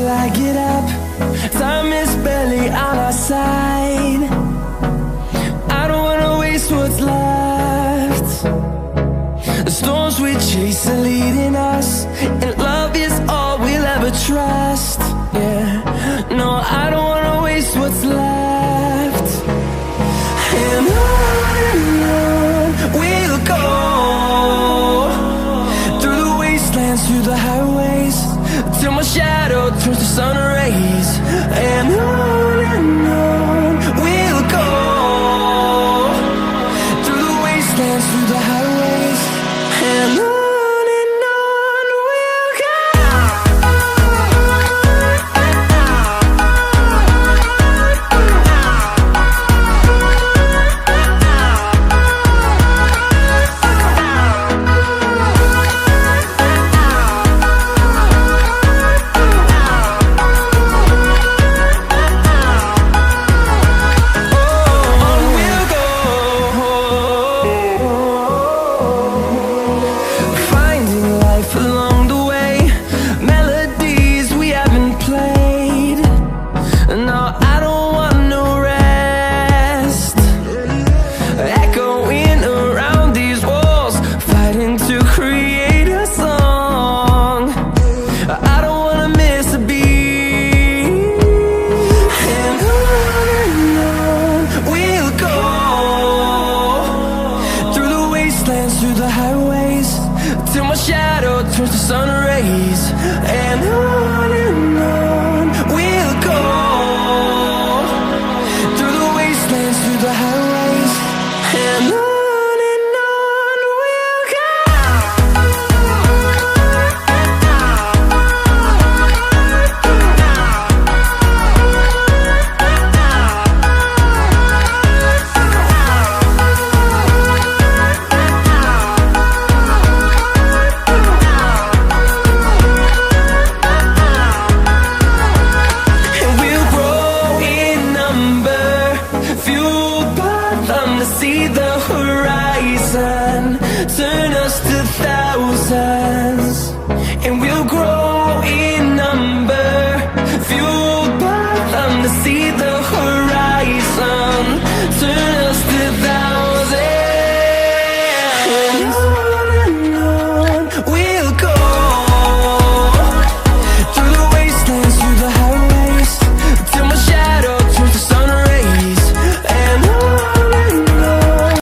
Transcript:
till I get up. Time is barely on our side. I don't wanna waste what's left. The storms we chase are leading us, and love is all we'll ever trust. Yeah, no, I don't wanna waste what's left. And on we'll go, through the wastelands, through the highways, till my shadow turns to sun rays. And on we'll go, through the wastelands, through the highways, and on we'll go. Through the highways, till my shadow turns to sun rays. And on we'll go, through the wastelands, through the highways, and on we'll go. See the horizon, turn us to thousands, and we'll grow in number, fueled by them to see the horizon.